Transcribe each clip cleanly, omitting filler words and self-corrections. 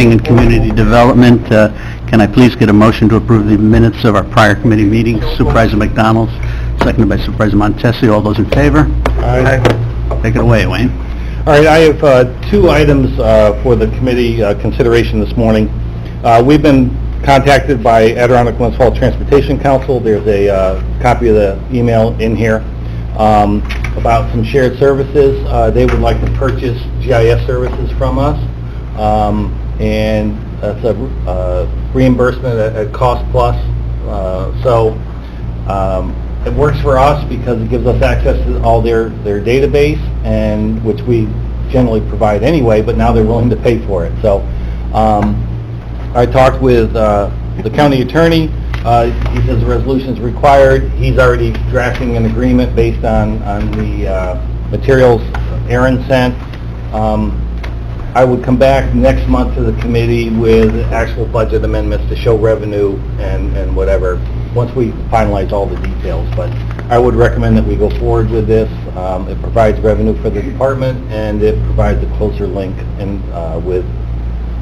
Planning and Community Development. Can I please get a motion to approve the minutes of our prior committee meetings? Supervisor McDonald, seconded by Supervisor Montesi. All those in favor? Aye. Take it away, Wayne. All right, I have two items for the committee consideration this morning. We've been contacted by Adirondack Municipal Transportation Council. There's a copy of the email in here about some shared services. They would like to purchase GIS services from us, and that's a reimbursement at cost plus. It works for us because it gives us access to all their database, and which we generally provide anyway, but now they're willing to pay for it. So I talked with the county attorney. He says the resolution is required. He's already drafting an agreement based on the materials Aaron sent. I would come back next month to the committee with actual budget amendments to show revenue and whatever, once we finalize all the details. But I would recommend that we go forward with this. It provides revenue for the department, and it provides a closer link with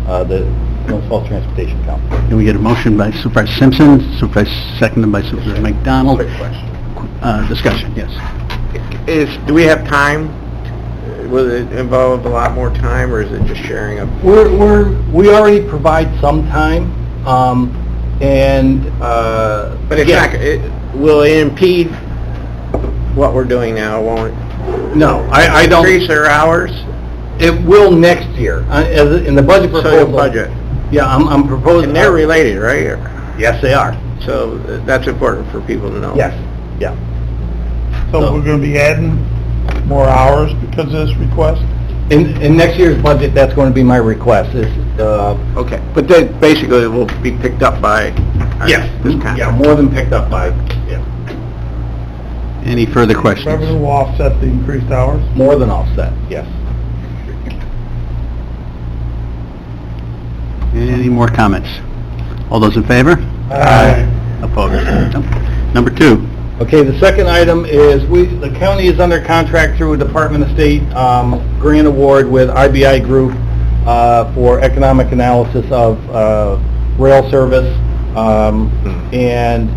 the Municipal Transportation Council. Can we get a motion by Supervisor Simpson, seconded by Supervisor McDonald? Quick question. Discussion, yes. Do we have time? Will it involve a lot more time, or is it just sharing up? We already provide some time, But it's yeah. not, will it impede what we're doing now, won't it? No, I don't. Increase their hours? It will next year. In the budget So proposal. your budget. Yeah, I'm proposing. And they're related, right? Yes, they are. So that's important for people to know. Yes, yeah. So we're going to be adding more hours because of this request? In next year's budget, that's going to be my request, is, Okay, but then basically it will be picked up by yes, this contract. yeah, more than picked up by, yeah, Any further questions? Revenue will offset the increased hours? more than offset, yes. Any more comments? All those in favor? Aye. Opposed? No. Number two. Okay, the second item is, the county is under contract through a Department of State grant award with IBI Group for economic analysis of rail service, and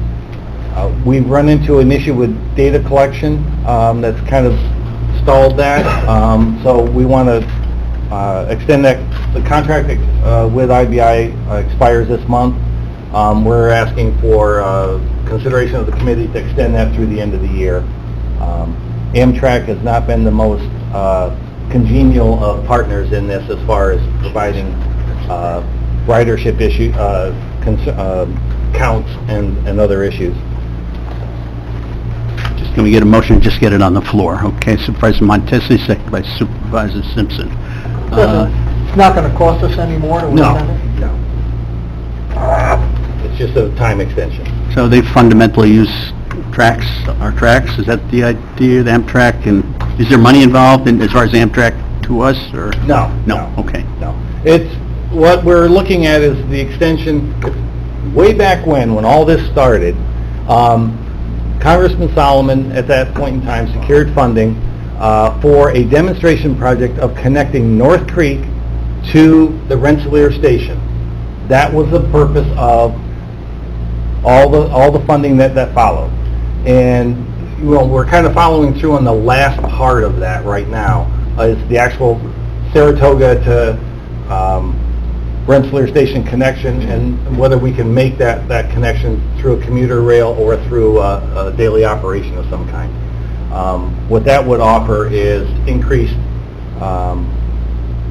we've run into an issue with data collection that's kind of stalled that, so we want to extend that. The contract with IBI expires this month. We're asking for consideration of the committee to extend that through the end of the year. Amtrak has not been the most congenial of partners in this as far as providing ridership issue counts and other issues. Just can we get a motion to just get it on the floor? Okay, Supervisor Montesi, seconded by Supervisor Simpson. It's not going to cost us any more to No, extend it? no. It's just a time extension. So they fundamentally use our tracks? Is that the idea, the Amtrak? And is there money involved as far as Amtrak to us, or? No. No, okay. No. It's, what we're looking at is the extension, way back when all this started, Congressman Solomon, at that point in time, secured funding for a demonstration project of connecting North Creek to the Rensselaer Station. That was the purpose of all the funding that followed. And we're kind of following through on the last part of that right now. It's the actual Saratoga to Rensselaer Station connection, and whether we can make that connection through a commuter rail or through a daily operation of some kind. What that would offer is increased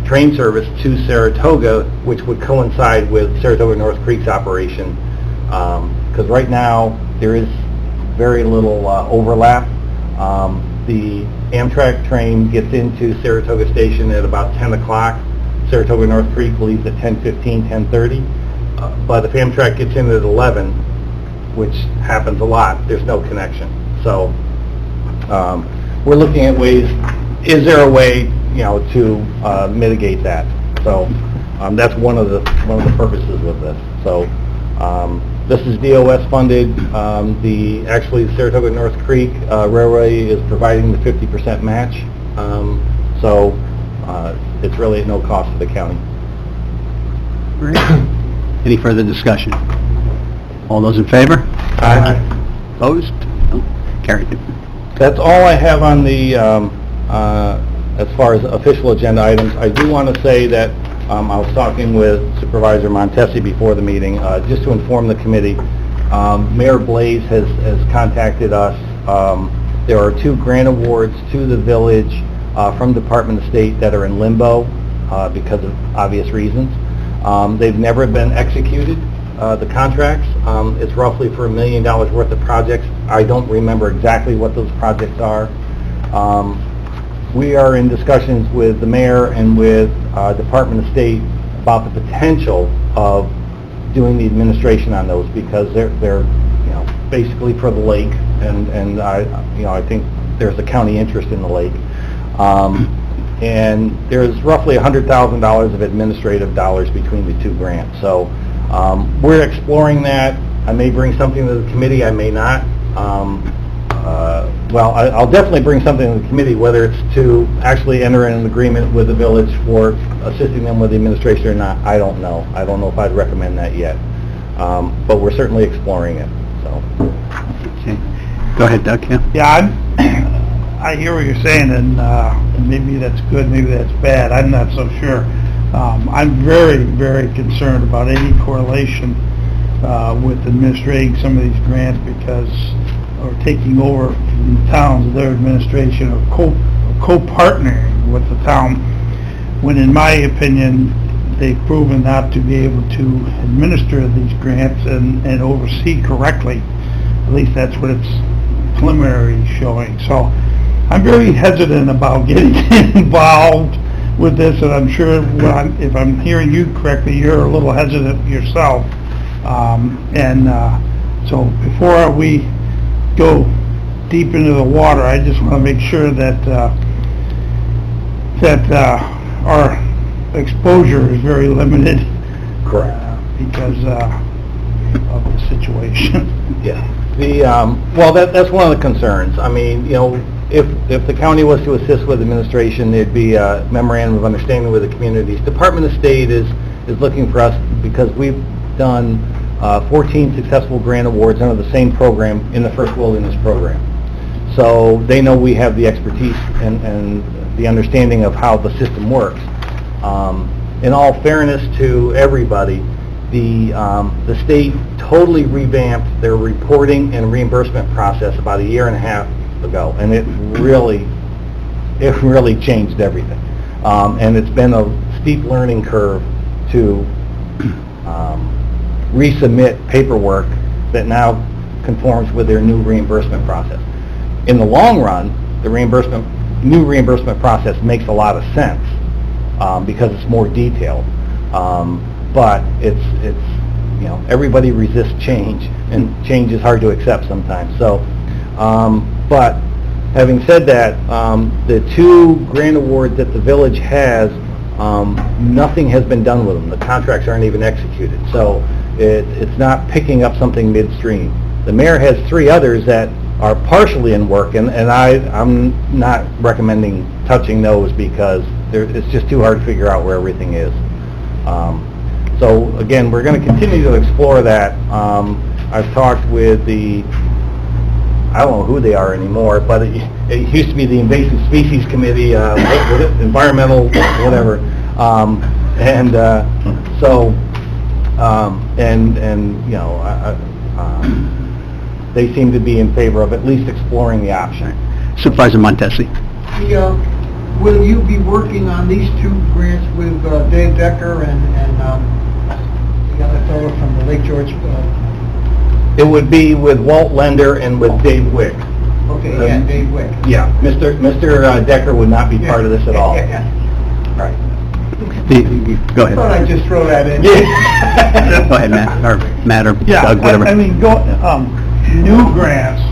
train service to Saratoga, which would coincide with Saratoga North Creek's operation, because right now there is very little overlap. The Amtrak train gets into Saratoga Station at about 10 o'clock. Saratoga North Creek leaves at 10:15, 10:30. But if Amtrak gets in at 11, which happens a lot, there's no connection. So we're looking at ways, is there a way, to mitigate that? So that's one of the purposes of this. So this is DOS funded. Actually, the Saratoga North Creek Railway is providing the 50% match. So it's really at no cost to the county. Great. Any further discussion? All those in favor? Aye. Opposed? No. Carried. That's all I have on the, as far as official agenda items. I do want to say that I was talking with Supervisor Montesi before the meeting, just to inform the committee. Mayor Blaze has contacted us. There are 2 grant awards to the village from Department of State that are in limbo because of obvious reasons. They've never been executed, the contracts. It's roughly for $1 million worth of projects. I don't remember exactly what those projects are. We are in discussions with the mayor and with Department of State about the potential of doing the administration on those because they're basically for the lake, and I think there's a county interest in the lake. And there's roughly $100,000 of administrative dollars between the 2 grants. So we're exploring that. I may bring something to the committee, I may not. Well, I'll definitely bring something to the committee, whether it's to actually enter in an agreement with the village for assisting them with the administration or not, I don't know. I don't know if I'd recommend that yet. But we're certainly exploring it, so. Okay. Go ahead, Doug. Yeah. I hear what you're saying, and maybe that's good, maybe that's bad. I'm not so sure. I'm very, very concerned about any correlation with administrating some of these grants because, or taking over from the towns, their administration, or co-partnering with the town, when in my opinion, they've proven not to be able to administer these grants and oversee correctly. At least that's what it's preliminary showing. So I'm very hesitant about getting involved with this, and I'm sure if I'm hearing you correctly, you're a little hesitant yourself. So before we go deep into the water, I just want to make sure that our exposure is very limited. Correct. Because of the situation. Yeah. Well, that's one of the concerns. I mean, if the county was to assist with administration, there'd be a memorandum of understanding with the communities. Department of State is looking for us because we've done 14 successful grant awards under the same program in the First Wilderness Program. So they know we have the expertise and the understanding of how the system works. In all fairness to everybody, the state totally revamped their reporting and reimbursement process about 1.5 years ago, and it really changed everything. And it's been a steep learning curve to resubmit paperwork that now conforms with their new reimbursement process. In the long run, the new reimbursement process makes a lot of sense because it's more detailed. But it's everybody resists change, and change is hard to accept sometimes. So, but having said that, the 2 grant awards that the village has, nothing has been done with them. The contracts aren't even executed. So it's not picking up something midstream. The mayor has 3 others that are partially in work, and I'm not recommending touching those because it's just too hard to figure out where everything is. So again, we're going to continue to explore that. I've talked with I don't know who they are anymore, but it used to be the Invasive Species Committee, environmental, whatever. They seem to be in favor of at least exploring the option. Supervisor Montesi. Will you be working on these 2 grants with Dave Decker and the other fellow from the Lake George? It would be with Walt Lender and with Dave Wick. Okay, Dave Wick. Yeah, Mr. Decker would not be part of this at all. Right. Go I ahead. thought I'd just throw that in. Go ahead, Matt, or Yeah, Doug, whatever. I mean, new grants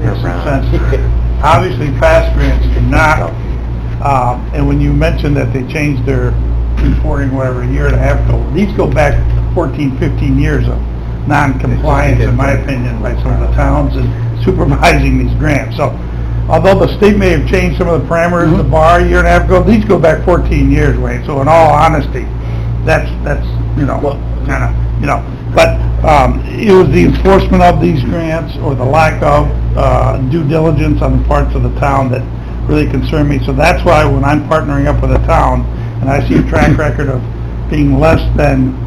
makes some sense. Obviously, past grants do not. And when you mentioned that they changed their reporting, whatever, 1.5 years ago, these go back 14, 15 years of non-compliance, in my opinion, by some of the towns and supervising these grants. So, although the state may have changed some of the parameters of the bar 1.5 years ago, these go back 14 years, Wayne. So in all honesty, that's, you know, kinda, you know. But, it was the enforcement of these grants or the lack of, due diligence on the parts of the town that really concerned me. So that's why when I'm partnering up with a town and I see a track record of being less than,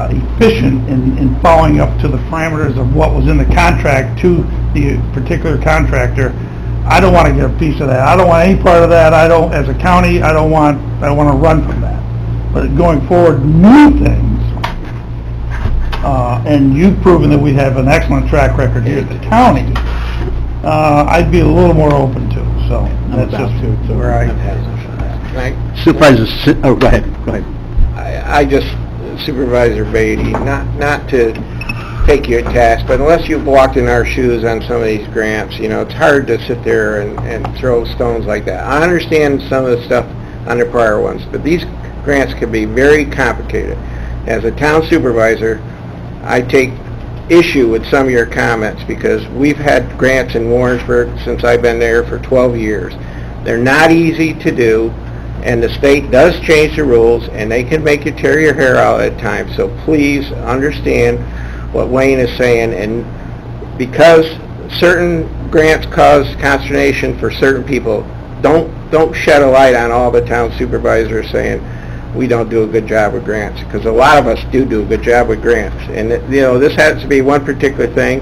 efficient in following up to the parameters of what was in the contract to the particular contractor, I don't want to get a piece of that. I don't want any part of that. I don't, as a county, I want to run from that. But going forward, new things, and you've proven that we have an excellent track record here at the county, I'd be a little more open to. So that's just where I... Supervisor, go ahead. I just, Supervisor Beatty, not to take you at task, but unless you've walked in our shoes on some of these grants, you know, it's hard to sit there and throw stones like that. I understand some of the stuff on the prior ones, but these grants can be very complicated. As a town supervisor, I take issue with some of your comments because we've had grants in Warrensburg since I've been there for 12 years. They're not easy to do, and the state does change the rules, and they can make you tear your hair out at times. So please understand what Wayne is saying, and because certain grants cause consternation for certain people, don't shed a light on all the town supervisors saying we don't do a good job with grants, because a lot of us do a good job with grants. And you know, this has to be one particular thing,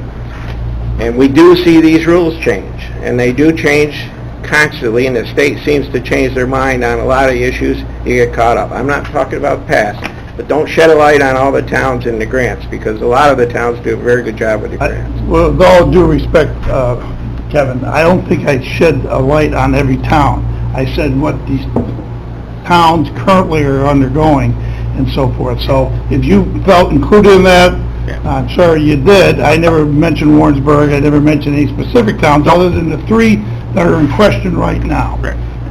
and we do see these rules change, and they do change constantly, and the state seems to change their mind on a lot of issues. You get caught up. I'm not talking about the past, but don't shed a light on all the towns in the grants, because a lot of the towns do a very good job with the grants. Well, with all due respect, Kevin, I don't think I shed a light on every town. I said what these towns currently are undergoing and so forth. So if you felt included in that, I'm sorry you did. I never mentioned Warrensburg. I never mentioned any specific towns other than the three that are in question right now.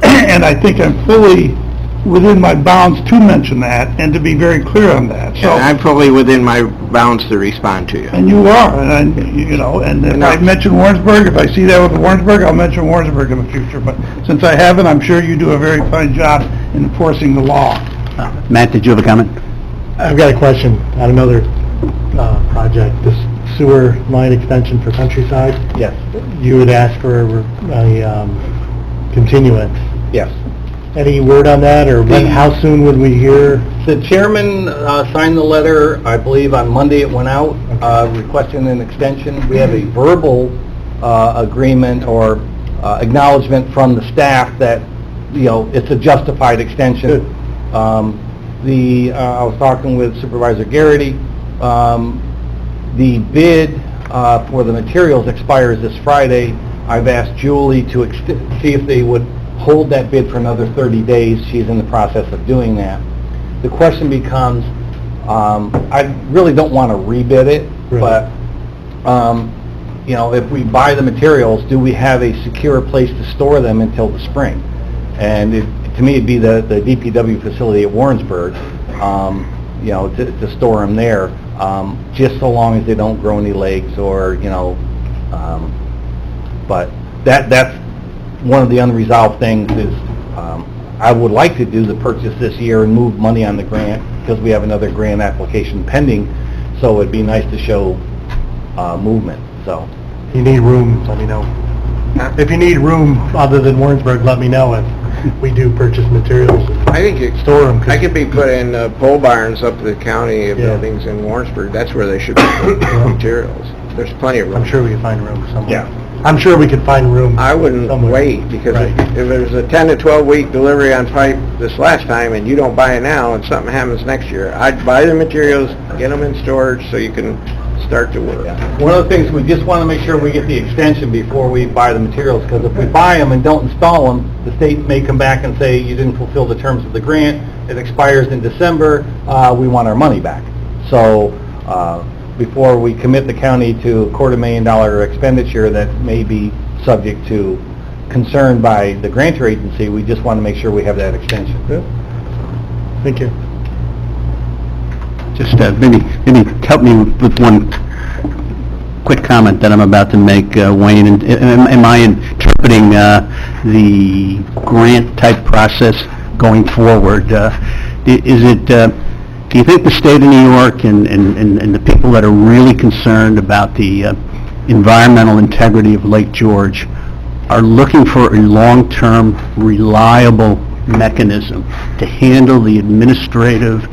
And I think I'm fully within my bounds to mention that and to be very clear on that. So And I'm fully within my bounds to respond to you. and you are, and you know, and if I mention Warrensburg, if I see that with Warrensburg, I'll mention Warrensburg in the future. But since I haven't, I'm sure you do a very fine job in enforcing the law. Matt, did you have a comment? I've got a question on another project, this sewer line extension for Countryside. Yes, You would ask for a continuance. yes. Any word on that, or when, how soon would we hear? The chairman signed the letter, I believe on Monday it went out, requesting an extension. We have a verbal agreement or acknowledgement from the staff that, you know, it's a justified extension. I was talking with Supervisor Garrity. The bid for the materials expires this Friday. I've asked Julie to see if they would hold that bid for another 30 days. She's in the process of doing that. The question becomes, I really don't want to rebid it, but, you know, if we buy the materials, do we have a secure place to store them until the spring? And to me, it'd be the DPW facility at Warrensburg, you know, to store them there, just so long as they don't grow any legs or, you know, but that's one of the unresolved things is, I would like to do the purchase this year and move money on the grant, because we have another grant application pending, so it'd be nice to show movement, so. If you need room, let me know. If you need room other than Warrensburg, let me know if we do purchase materials. I think it Store them. I could be put in pole barns up to the county buildings in Warrensburg. That's where they should be putting materials. There's plenty of room. I'm sure we can find room somewhere. Yeah. I'm sure we could find room. I wouldn't somewhere. wait, because Right. if there's a 10 to 12 week delivery on pipe this last time and you don't buy it now and something happens next year, I'd buy the materials, get them in storage so you can start to work. One of the things, we just want to make sure we get the extension before we buy the materials, because if we buy them and don't install them, the state may come back and say, you didn't fulfill the terms of the grant, it expires in December, we want our money back. So, before we commit the county to $250,000 expenditure that may be subject to concern by the grantor agency, we just want to make sure we have that extension. Thank you. Just maybe help me with one quick comment that I'm about to make, Wayne. Am I interpreting the grant-type process going forward? Do you think the state of New York and the people that are really concerned about the environmental integrity of Lake George are looking for a long-term, reliable mechanism to handle the administrative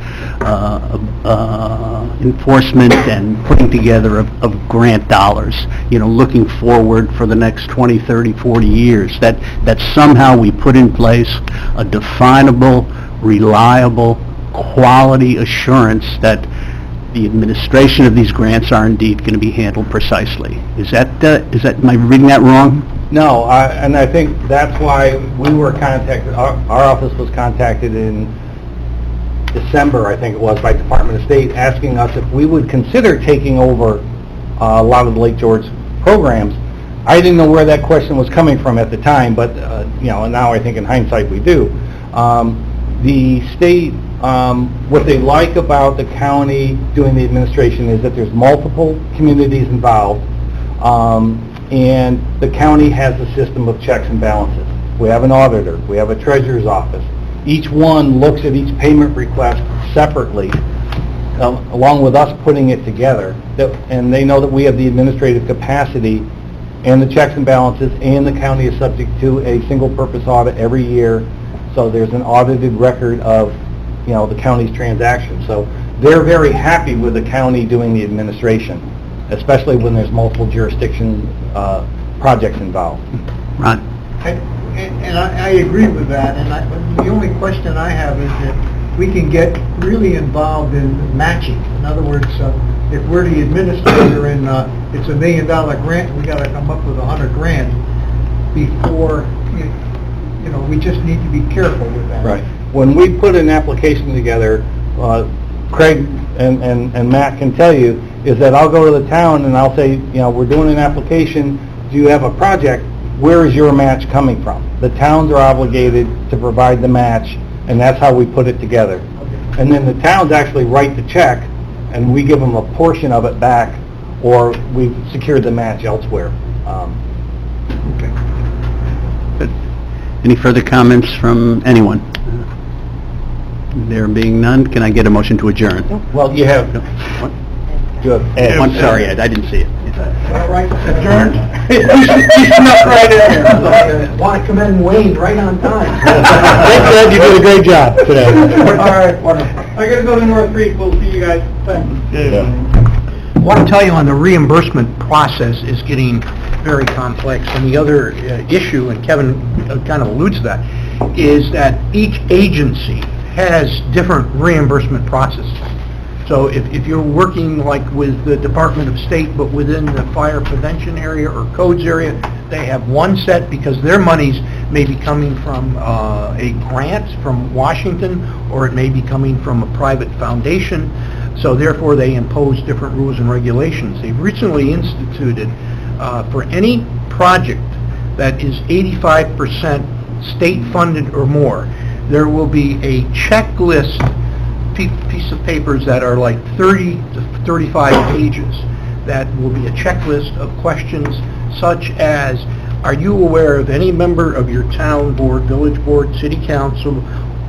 enforcement and putting together of grant dollars, looking forward for the next 20, 30, 40 years, that somehow we put in place a definable, reliable, quality assurance that the administration of these grants are indeed going to be handled precisely. Am I reading that wrong? No, and I think that's why we were contacted, our office was contacted in December, I think it was, by Department of State, asking us if we would consider taking over a lot of the Lake George programs. I didn't know where that question was coming from at the time, but, and now I think in hindsight we do. The state, what they like about the county doing the administration is that there's multiple communities involved, and the county has a system of checks and balances. We have an auditor, we have a treasurer's office. Each one looks at each payment request separately, along with us putting it together, and they know that we have the administrative capacity and the checks and balances, and the county is subject to a single-purpose audit every year, so there's an audited record of the county's transactions. So they're very happy with the county doing the administration, especially when there's multiple jurisdiction projects involved. Ron? And I agree with that, and the only question I have is that we can get really involved in matching. In other words, if we're the administrator and it's $1 million grant, we got to come up with 100 grand before, we just need to be careful with that. Right. When we put an application together, Craig and Matt can tell you, is that I'll go to the town and I'll say, we're doing an application, do you have a project? Where is your match coming from? The towns are obligated to provide the match, and that's how we put it together. Okay. And then the towns actually write the check, and we give them a portion of it back, or we've secured the match elsewhere. Okay. Good. Any further comments from anyone? There being none, can I get a motion to adjourn? Well, you have... What? You have Ed. I'm sorry, Ed, I didn't see it. All right, Adjourned? you snuck right in there. Want to commend Wayne right on time. Thanks, Ed, you did a great job today. All right, wonderful. I gotta go to North Creek, we'll see you guys. Thanks. I want to tell you on the reimbursement process is getting very complex, and the other issue, and Kevin kind of alludes to that, is that each agency has different reimbursement processes. So if you're working like with the Department of State, but within the fire prevention area or codes area, they have one set because their monies may be coming from a grant from Washington, or it may be coming from a private foundation. So therefore, they impose different rules and regulations. They've recently instituted for any project that is 85% state-funded or more, there will be a checklist piece of papers that are like 30 to 35 pages. That will be a checklist of questions such as, are you aware of any member of your town board, village board, city council,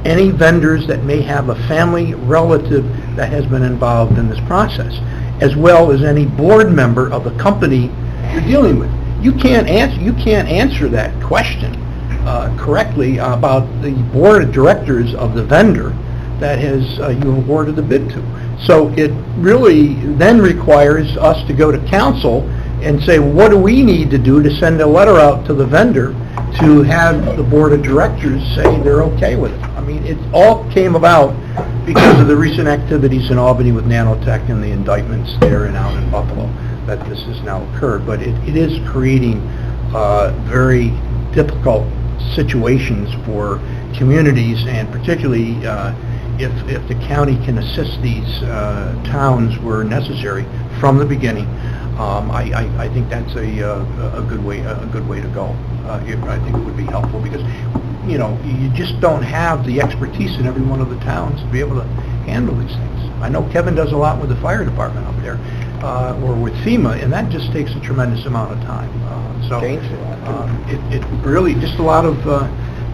any vendors that may have a family relative that has been involved in this process, as well as any board member of the company you're dealing with. You can't answer that question correctly about the board of directors of the vendor that has you awarded the bid to. So it really then requires us to go to council and say, what do we need to do to send a letter out to the vendor to have the board of directors say they're okay with it? I mean, it all came about because of the recent activities in Albany with Nanotech and the indictments there and out in Buffalo that this has now occurred. But it is creating very difficult situations for communities, and particularly if the county can assist these towns where necessary from the beginning. I think that's a good way to go. I think it would be helpful because you just don't have the expertise in every one of the towns to be able to handle these things. I know Kevin does a lot with the fire department up there, or with FEMA, and that just takes a tremendous amount of time. So it really just a lot of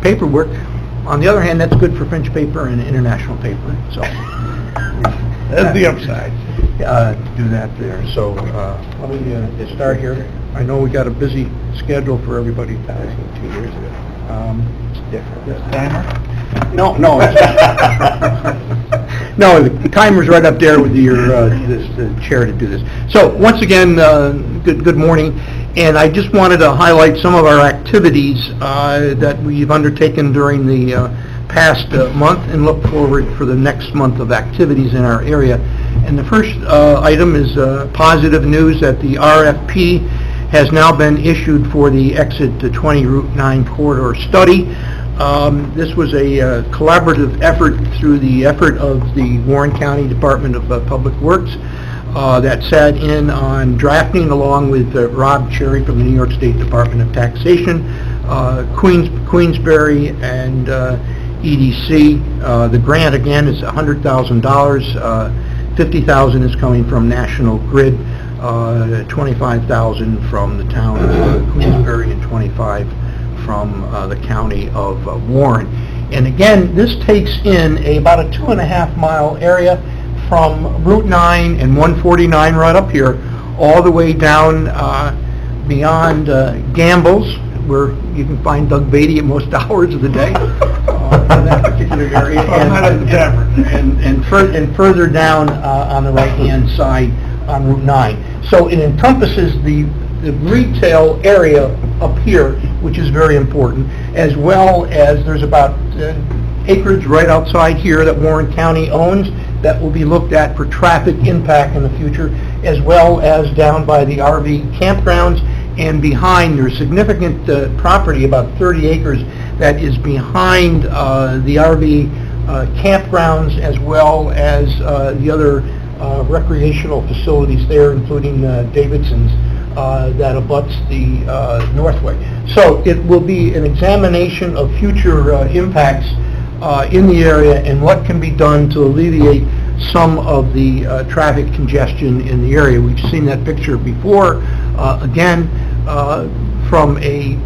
paperwork. On the other hand, that's good for French paper and international paper, so. That's the upside. Do that there. So, let me start here. I know we got a busy schedule for everybody. 2 years ago. Timer? No. No, the timer's right up there with your, the chair to do this. So, once again, good morning, and I just wanted to highlight some of our activities that we've undertaken during the past month and look forward for the next month of activities in our area. And the first item is positive news that the RFP has now been issued for the Exit to 20 Route 9 corridor study. This was a collaborative effort through the effort of the Warren County Department of Public Works that sat in on drafting along with Rob Cherry from the New York State Department of Taxation, Queensbury, and EDC. The grant again is $100,000. $50,000 is coming from National Grid, $25,000 from the town of Queensbury, and $25,000 from the county of Warren. And again, this takes in about a 2.5 mile area from Route 9 and 149 right up here, all the way down beyond Gamble's, where you can find Doug Beatty at most hours of the day in that particular area, and further down on the right-hand side on Route 9. So it encompasses the retail area up here, which is very important, as well as there's about acreage right outside here that Warren County owns that will be looked at for traffic impact in the future, as well as down by the RV campgrounds, and behind there's significant property, about 30 acres, that is behind the RV campgrounds, as well as the other recreational facilities there, including Davidson's, that abuts the Northway. So it will be an examination of future impacts in the area and what can be done to alleviate some of the traffic congestion in the area. We've seen that picture before. Again, from a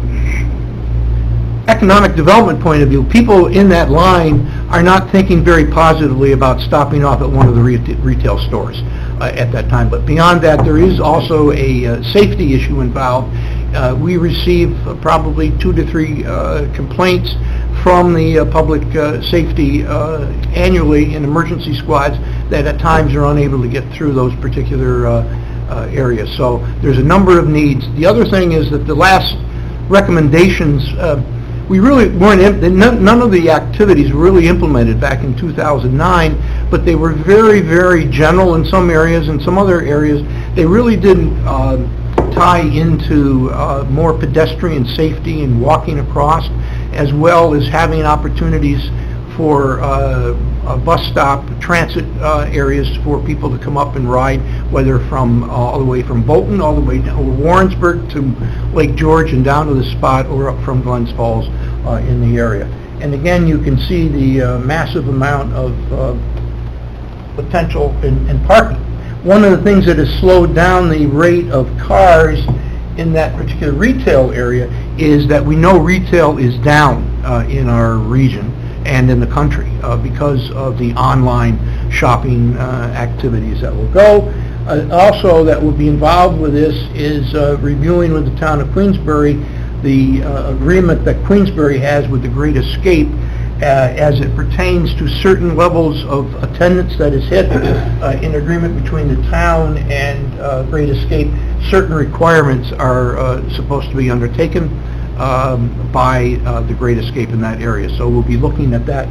economic development point of view, people in that line are not thinking very positively about stopping off at one of the retail stores at that time. But beyond that, there is also a safety issue involved. We receive probably 2 to 3 complaints from the public safety annually in emergency squads that at times are unable to get through those particular areas. So there's a number of needs. The other thing is that the last recommendations, we really weren't, none of the activities were really implemented back in 2009, but they were very, very general in some areas. In some other areas, they really didn't tie into more pedestrian safety and walking across, as well as having opportunities for a bus stop, transit areas for people to come up and ride, whether from all the way from Bolton, all the way down to Warrensburg to Lake George and down to the spot, or up from Glens Falls in the area. And again, you can see the massive amount of potential in parking. One of the things that has slowed down the rate of cars in that particular retail area is that we know retail is down in our region and in the country because of the online shopping activities that will go. Also, that will be involved with this is reviewing with the town of Queensbury the agreement that Queensbury has with the Great Escape as it pertains to certain levels of attendance that is hit in agreement between the town and Great Escape. Certain requirements are supposed to be undertaken by the Great Escape in that area. So we'll be looking at that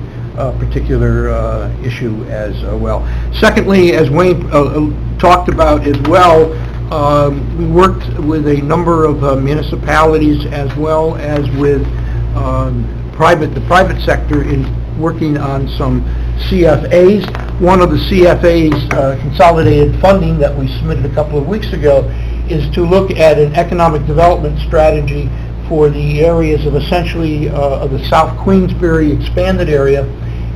particular issue as well. Secondly, as Wayne talked about as well, we worked with a number of municipalities as well as with the private sector in working on some CFAs. One of the CFAs, consolidated funding, that we submitted a couple of weeks ago, is to look at an economic development strategy for the areas of essentially of the South Queensbury expanded area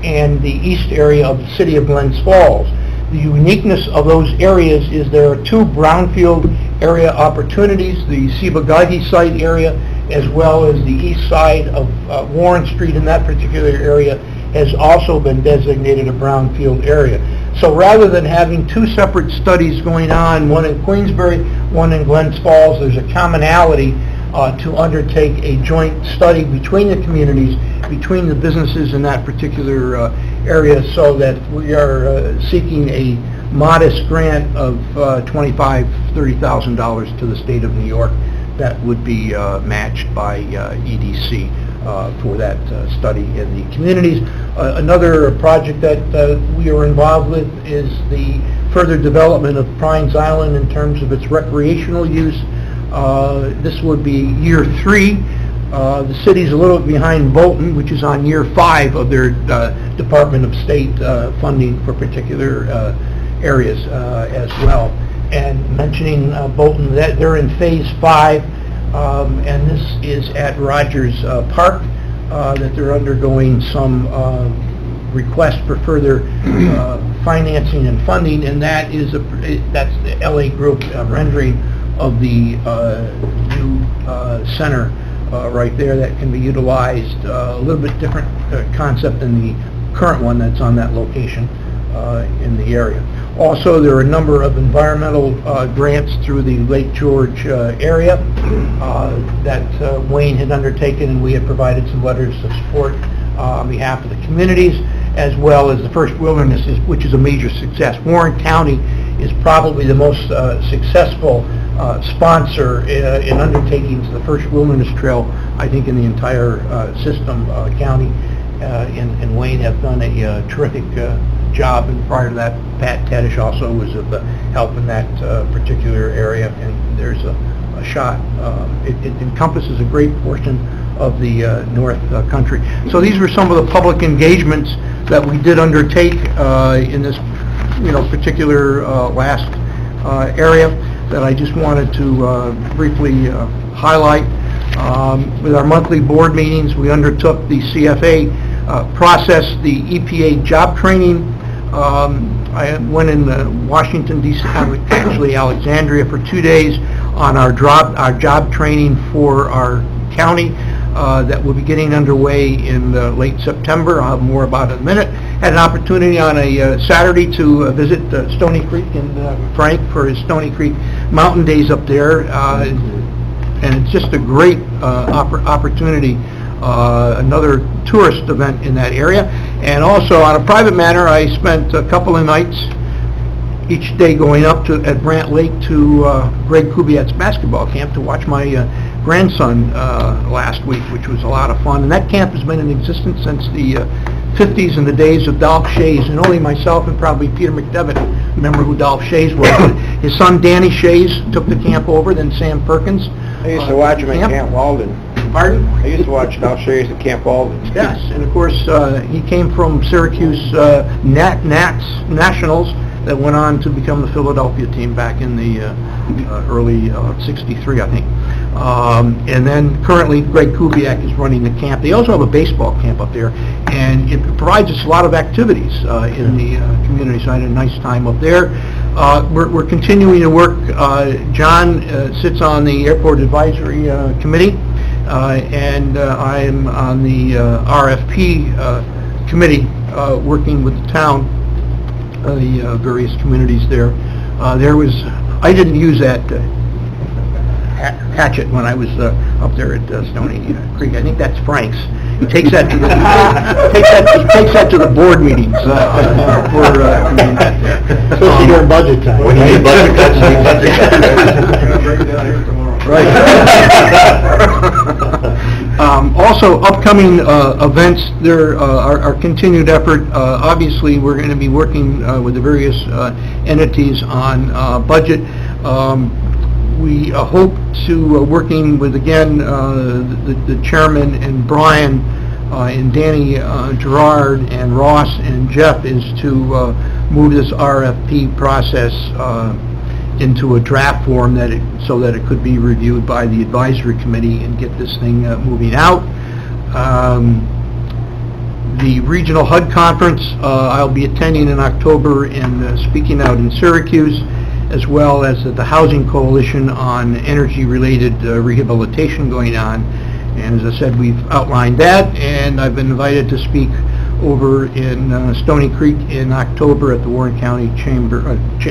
and the east area of the city of Glens Falls. The uniqueness of those areas is there are 2 brownfield area opportunities, the Ciba-Geigy site area as well as the east side of Warren Street in that particular area has also been designated a brownfield area. So rather than having two separate studies going on, one in Queensbury, one in Glens Falls, there's a commonality to undertake a joint study between the communities, between the businesses in that particular area, so that we are seeking a modest grant of $25,000-$30,000 to the state of New York that would be matched by EDC for that study in the communities. Another project that we are involved with is the further development of Pines Island in terms of its recreational use. This would be year 3. The city's a little bit behind Bolton, which is on year 5 of their Department of State funding for particular areas as well. And mentioning Bolton, that they're in phase 5, and this is at Rogers Park, that they're undergoing some request for further financing and funding, and that's the LA Group rendering of the new center right there that can be utilized, a little bit different concept than the current one that's on that location in the area. Also, there are a number of environmental grants through the Lake George area that Wayne had undertaken, and we had provided some letters of support on behalf of the communities, as well as the First Wilderness, which is a major success. Warren County is probably the most successful sponsor in undertaking the First Wilderness Trail, I think, in the entire system, county, and Wayne have done a terrific job, and prior to that, Pat Tadish also was of help in that particular area, and there's a shot. It encompasses a great portion of the North Country. So these were some of the public engagements that we did undertake in this, particular last area that I just wanted to briefly highlight. With our monthly board meetings, we undertook the CFA process, the EPA job training. I went in Washington, D.C., actually Alexandria, for 2 days on our job training for our county that will be getting underway in late September. I'll have more about it in a minute. Had an opportunity on a Saturday to visit Stony Creek and Frank for his Stony Creek Mountain Days up there, and it's just a great opportunity. Another tourist event in that area. And also on a private matter, I spent a couple of nights each day going up at Brant Lake to Greg Kubiak's basketball camp to watch my grandson last week, which was a lot of fun. And that camp has been in existence since the 50s, in the days of Dolph Shays, and only myself and probably Peter McDevitt remember who Dolph Shays was. His son Danny Shays took the camp over, then Sam Perkins. I used to watch him at Camp Walden. Pardon? I used to watch Dolph Shays at Camp Walden. Yes, and of course, he came from Syracuse Nationals that went on to become the Philadelphia team back in the early '63, I think. And then currently, Greg Kubiak is running the camp. They also have a baseball camp up there, and it provides us a lot of activities in the community, so I had a nice time up there. We're continuing to work. John sits on the Airport Advisory Committee, and I am on the RFP committee, working with the town, the various communities there. I didn't use that hatchet when I was up there at Stony Creek. I think that's Frank's. He takes that to the takes that to the board meetings for doing that there. Especially during budget time. When you need budget cuts, you need budget cuts. Also, upcoming events, there our continued effort. Obviously, we're going to be working with the various entities on budget. We hope to, working with, again, the chairman and Brian and Danny Gerard and Ross and Jeff, is to move this RFP process into a draft form so that it could be reviewed by the advisory committee and get this thing moving out. The Regional HUD Conference, I'll be attending in October and speaking out in Syracuse. as well as the Housing Coalition on energy-related rehabilitation going on. And as I said, we've outlined that, and I've been invited to speak over in Stony Creek in October at the Warren County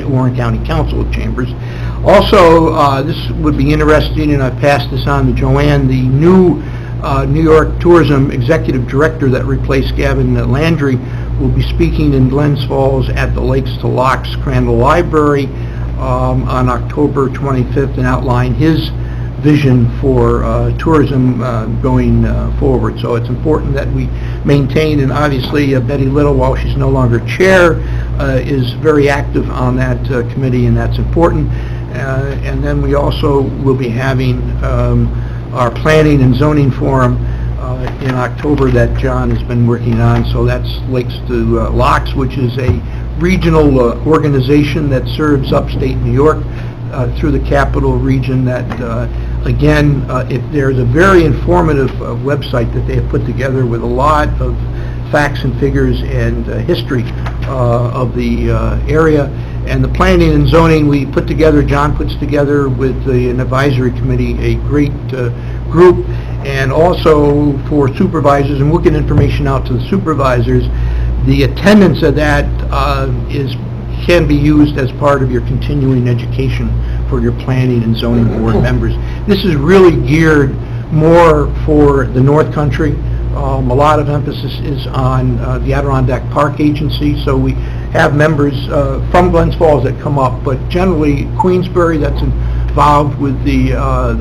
Warren County Council of Chambers. Also, this would be interesting, and I passed this on to Joanne, the new New York Tourism Executive Director that replaced Gavin Landry will be speaking in Glens Falls at the Lakes to Locks Crandall Library on October 25th and outline his vision for tourism going forward. So it's important that we maintain, and obviously Betty Little, while she's no longer chair, is very active on that committee, and that's important. And then we also will be having our planning and zoning forum in October that John has been working on. So that's Lakes to Locks, which is a regional organization that serves upstate New York through the capital region. That again, there's a very informative website that they have put together with a lot of facts and figures and history of the area. And the planning and zoning we put together, John puts together with an advisory committee, a great group, and also for supervisors, and we'll get information out to the supervisors. The attendance of that can be used as part of your continuing education for your planning and zoning board members. This is really geared more for the North Country. A lot of emphasis is on the Adirondack Park Agency, so we have members from Glens Falls that come up, but generally Queensbury, that's involved with the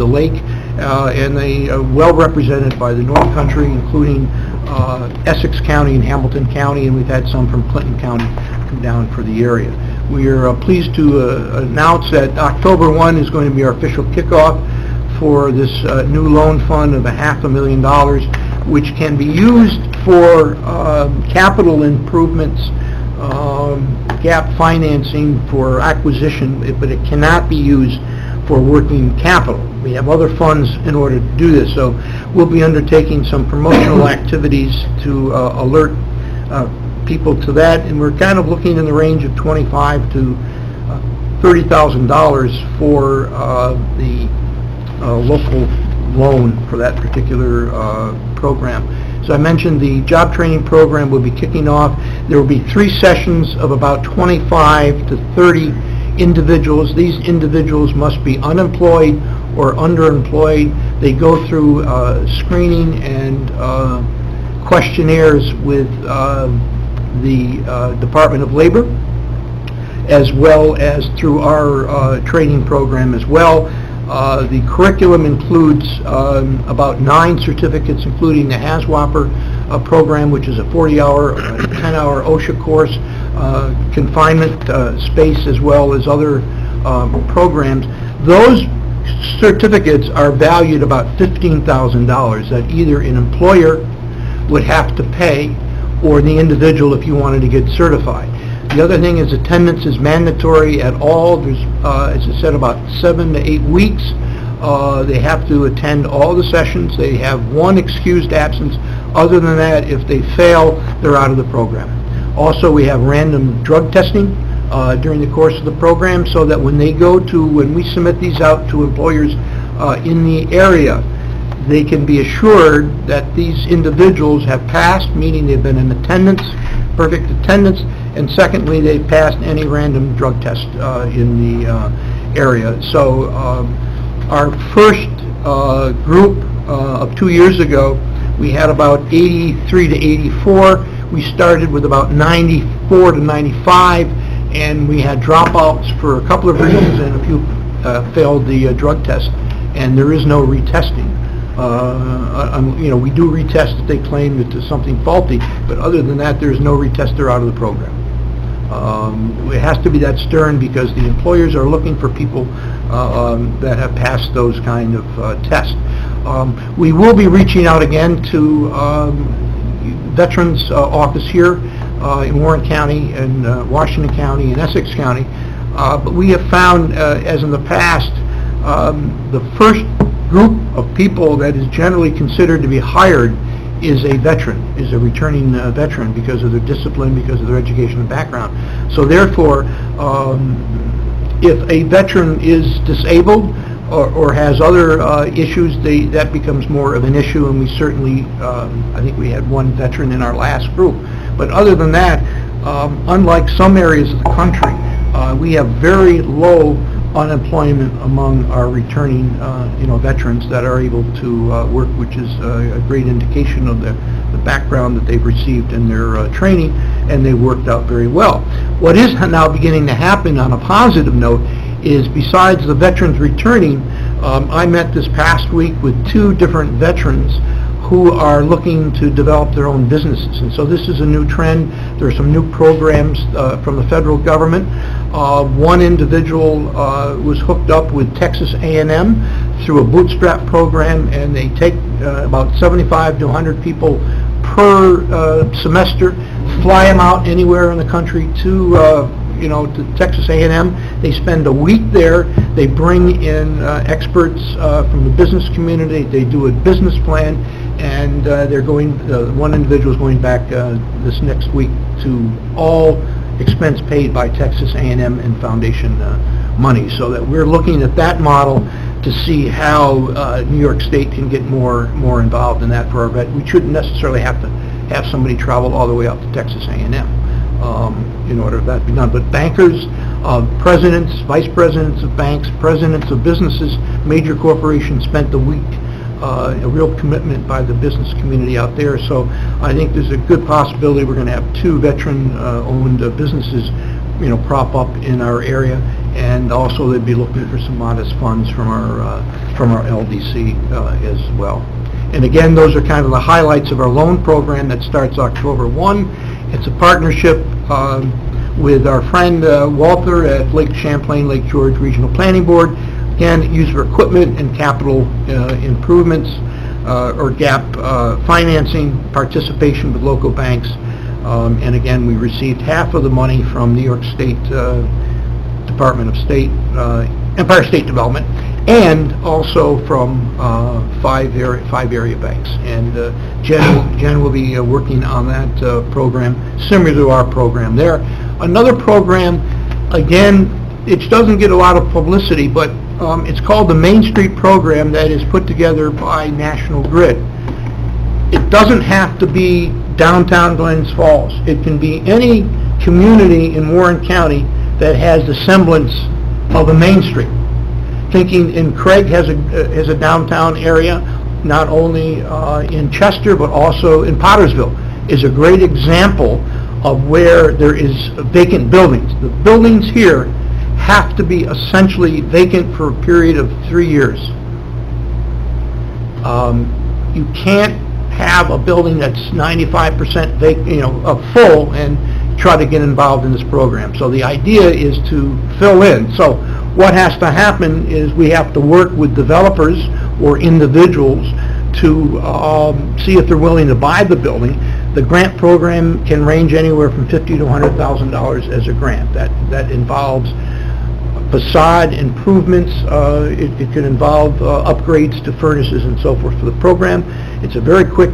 lake, and they are well represented by the North Country, including Essex County and Hamilton County, and we've had some from Clinton County come down for the area. We are pleased to announce that October 1 is going to be our official kickoff for this new loan fund of $500,000, which can be used for capital improvements, gap financing for acquisition, but it cannot be used for working capital. We have other funds in order to do this, so we'll be undertaking some promotional activities to alert people to that, and we're kind of looking in the range of $25,000 to $30,000 for the local loan for that particular program. So I mentioned the job training program will be kicking off. There will be 3 sessions of about 25 to 30 individuals. These individuals must be unemployed or underemployed. They go through screening and questionnaires with the Department of Labor, as well as through our training program as well. The curriculum includes about 9 certificates, including the HAZWOPER program, which is a 40-hour, 10-hour OSHA course, confinement space, as well as other programs. Those certificates are valued about $15,000 that either an employer would have to pay or the individual if you wanted to get certified. The other thing is attendance is mandatory at all. There's, as I said, about 7 to 8 weeks. They have to attend all the sessions. They have 1 excused absence. Other than that, if they fail, they're out of the program. Also, we have random drug testing during the course of the program, so that when we submit these out to employers in the area, they can be assured that these individuals have passed, meaning they've been in attendance, perfect attendance, and secondly, they passed any random drug test in the area. So our first group of 2 years ago, we had about 83 to 84. We started with about 94 to 95, and we had dropouts for a couple of reasons, and a few failed the drug test, and there is no retesting. We do retest if they claim that there's something faulty, but other than that, there's no retest. They're out of the program. It has to be that stern because the employers are looking for people that have passed those kind of tests. We will be reaching out again to Veterans Office here in Warren County and Washington County and Essex County, but we have found, as in the past, the first group of people that is generally considered to be hired is a veteran, is a returning veteran because of their discipline, because of their education and background. So therefore, If a veteran is disabled or has other issues, that becomes more of an issue, and we certainly, I think we had one veteran in our last group. But other than that, unlike some areas of the country, we have very low unemployment among our returning, veterans that are able to work, which is a great indication of the background that they've received in their training, and they worked out very well. What is now beginning to happen on a positive note is, besides the veterans returning, I met this past week with 2 different veterans who are looking to develop their own businesses. And so this is a new trend. There are some new programs from the federal government. One individual was hooked up with Texas A&M through a bootstrap program, and they take about 75 to 100 people per semester, fly them out anywhere in the country to Texas A&M. They spend a week there. They bring in experts from the business community. They do a business plan, and they're going. One individual is going back this next week to all expense paid by Texas A&M and Foundation money. So that we're looking at that model to see how New York State can get more involved in that for our vet. We shouldn't necessarily have to have somebody travel all the way out to Texas A&M. In order for that to be done. But bankers, presidents, vice presidents of banks, presidents of businesses, major corporations spent the week, a real commitment by the business community out there. So I think there's a good possibility we're going to have 2 veteran-owned businesses, prop up in our area, and also they'd be looking for some modest funds from our LDC as well. And again, those are kind of the highlights of our loan program that starts October 1. It's a partnership with our friend Walter at Lake Champlain, Lake George Regional Planning Board. Again, use for equipment and capital improvements or GAP financing, participation with local banks. And again, we received half of the money from New York State Department of State, Empire State Development, and also from 5 area banks. And Jen will be working on that program, similar to our program there. Another program, again, it doesn't get a lot of publicity, but it's called the Main Street Program, that is put together by National Grid. It doesn't have to be downtown Glens Falls. It can be any community in Warren County that has the semblance of a Main Street. Thinking in Craig has a downtown area, not only in Chester but also in Pottersville, is a great example of where there is vacant buildings. The buildings here have to be essentially vacant for a period of 3 years. You can't have a building that's 95% full and try to get involved in this program. So the idea is to fill in. So what has to happen is we have to work with developers or individuals to see if they're willing to buy the building. The grant program can range anywhere from $50,000 to $100,000 as a grant. That involves facade improvements. It can involve upgrades to furnaces and so forth for the program. It's a very quick,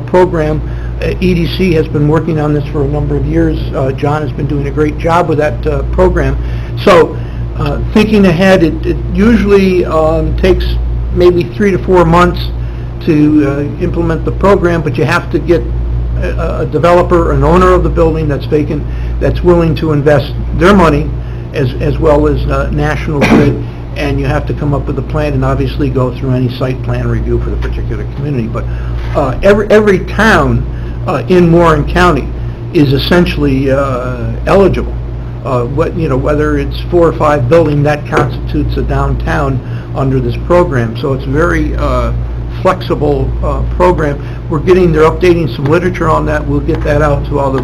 program. EDC has been working on this for a number of years. John has been doing a great job with that program. So, thinking ahead, it usually takes maybe 3 to 4 months to implement the program, but you have to get a developer, an owner of the building that's vacant, that's willing to invest their money as well as National Grid, and you have to come up with a plan and obviously go through any site plan review for the particular community. But every town in Warren County is essentially eligible. Whether it's 4 or 5 building, that constitutes a downtown under this program. So it's a very flexible program. They're updating some literature on that. We'll get that out to all the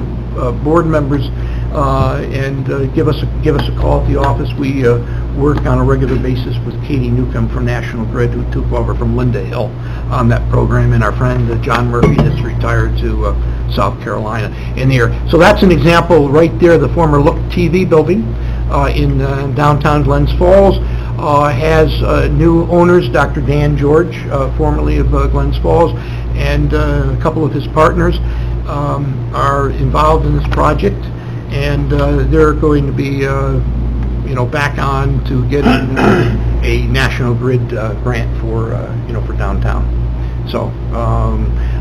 board members and give us a call at the office. We work on a regular basis with Katie Newcomb from National Grid, who took over from Linda Hill on that program, and our friend John Murphy that's retired to South Carolina in the area. So that's an example right there. The former Look TV building in downtown Glens Falls has new owners. Dr. Dan George, formerly of Glens Falls, and a couple of his partners are involved in this project, and they're going to be back on to getting a National Grid grant for, for downtown. So,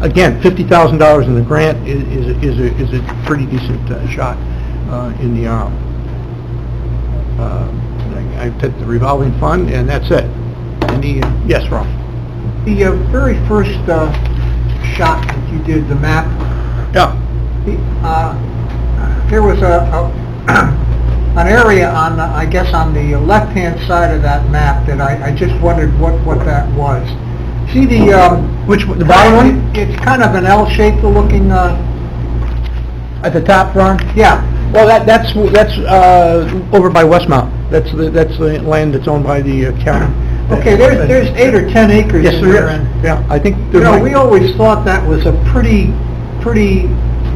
again, $50,000 in the grant is a pretty decent shot in the arm. I took the revolving fund, and that's it. Yes, Ron? The very first shot that you did, the map, Yeah. there was an area on, I guess, on the left-hand side of that map that I just wondered what that was. See the... Which one, the bottom one? It's kind of an L-shaped looking... At the top, Ron? Yeah. Well, that's over by Westmount. That's the land that's owned by the county. Okay, there's 8 or 10 acres Yes, in there there. is. And, Yeah, I think we always thought that was a pretty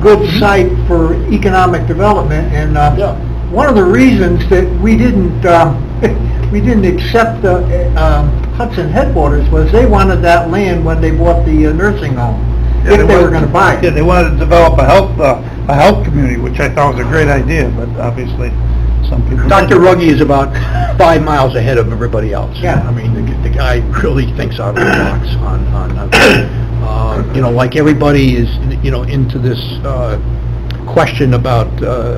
good site for economic development, and one of the reasons that we didn't accept the Hudson Headwaters was they wanted that land when they bought the nursing home, if they were going to buy Yeah, it. they wanted to develop a health community, which I thought was a great idea, but obviously some people... Dr. Ruggie is about 5 miles ahead of everybody else. Yeah. I mean, the guy really thinks out of the box on like everybody is, into this question about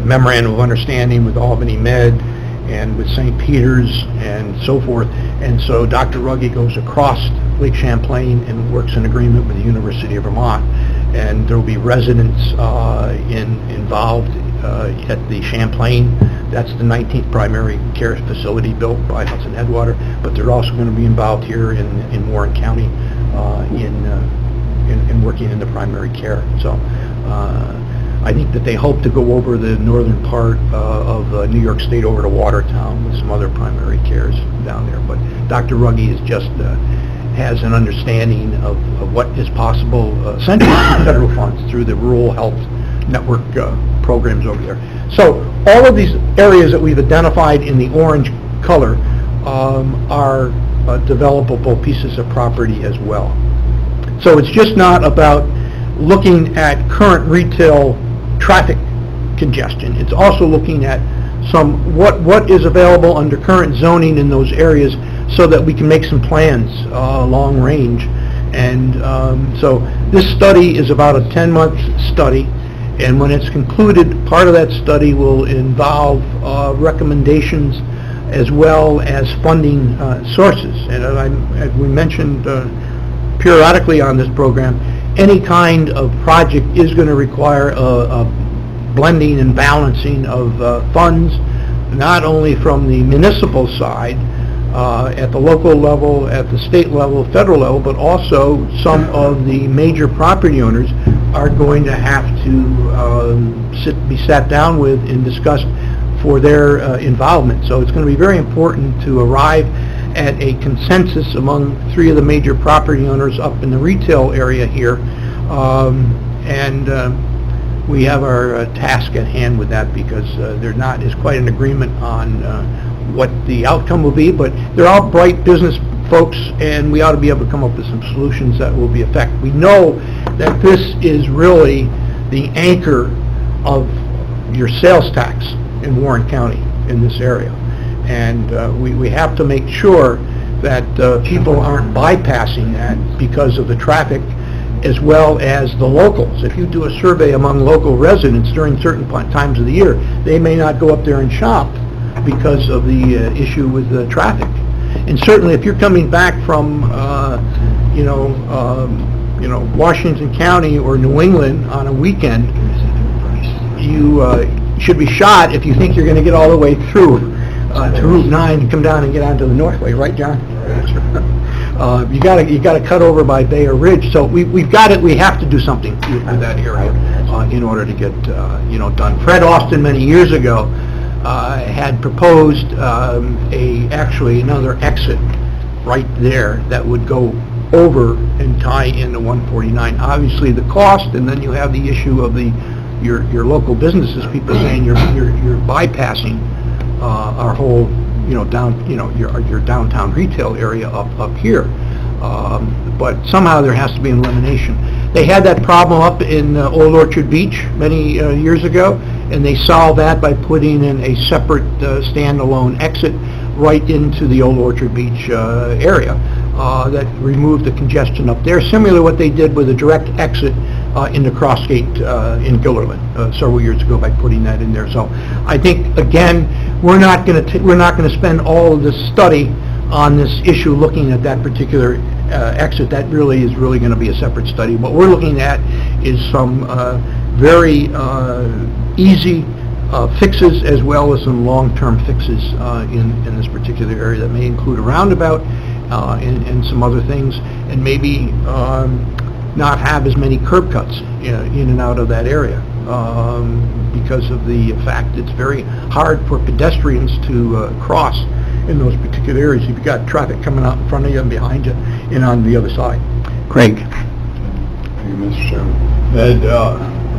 memorandum of understanding with Albany Med and with St. Peter's and so forth. And so Dr. Ruggie goes across Lake Champlain and works in agreement with the University of Vermont. And there will be residents involved at the Champlain. That's the 19th primary care facility built by Hudson Headwater. But they're also going to be involved here in Warren County in working in the primary care. So I think that they hope to go over the northern part of New York State over to Watertown with some other primary cares down there. But Dr. Ruggie is just has an understanding of what is possible, essentially through federal funds, through the Rural Health Network programs over there. So all of these areas that we've identified in the orange color are developable pieces of property as well. So it's just not about looking at current retail traffic congestion. It's also looking at what is available under current zoning in those areas so that we can make some plans long range. And so this study is about a 10-month study, and when it's concluded, part of that study will involve recommendations as well as funding sources. And as we mentioned periodically on this program, any kind of project is going to require a blending and balancing of funds, not only from the municipal side, at the local level, at the state level, federal level, but also some of the major property owners are going to have to be sat down with and discussed for their involvement. So it's going to be very important to arrive at a consensus among 3 of the major property owners up in the retail area here, and we have our task at hand with that, because there not is quite an agreement on what the outcome will be, but they're all bright business folks, and we ought to be able to come up with some solutions that will be effective. We know that this is really the anchor of your sales tax in Warren County in this area, and we have to make sure that people aren't bypassing that because of the traffic, as well as the locals. If you do a survey among local residents during certain times of the year, they may not go up there and shop because of the issue with the traffic. And certainly if you're coming back from Washington County or New England on a weekend, you should be shot if you think you're going to get all the way through to Route 9 and come down and get onto the Northway, right, John? You got to cut over by Bay or Ridge. So we've got it. We have to do something with that area in order to get done. Fred Austin many years ago had proposed actually another exit right there that would go over and tie into 149. Obviously the cost, and then you have the issue of your local businesses, people saying you're bypassing our whole your downtown retail area up here. But somehow there has to be an elimination. They had that problem up in Old Orchard Beach many years ago, and they solve that by putting in a separate standalone exit right into the old Orchard Beach area that removed the congestion up there, similar to what they did with a direct exit into Crossgate in Gilderland several years ago by putting that in there. So I think, again, we're not going to spend all of this study on this issue looking at that particular exit. That really is going to be a separate study. What we're looking at is some very easy fixes as well as some long-term fixes in this particular area that may include a roundabout and some other things, and maybe not have as many curb cuts in and out of that area because of the fact it's very hard for pedestrians to cross in those particular areas. You've got traffic coming out in front of you and behind you and on the other side. Craig? Thank you, Mr. Chairman. That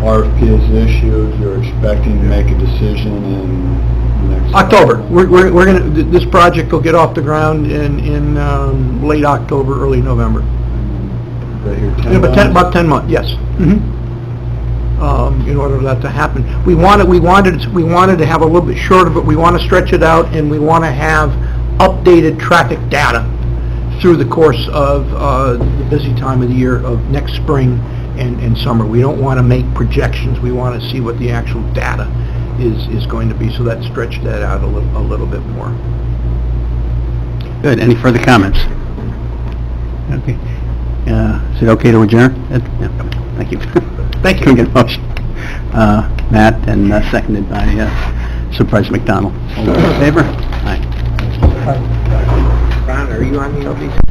RFP is issued, you're expecting to make a decision in the next... October. We're going to, this project will get off the ground in late October, early November. About 10 months, yes. In order for that to happen. We wanted to have a little bit shorter, but we want to stretch it out, and we want to have updated traffic data through the course of the busy time of the year of next spring and summer. We don't want to make projections. We want to see what the actual data is going to be, so that stretched that out a little bit more. Good. Any further comments? Okay. Is it okay to adjourn? Yeah. Thank you. Thank you. Can we get a motion? Matt, and seconded by Supervisor McDonald. All those in favor? Aye. Ron, are you on the LD?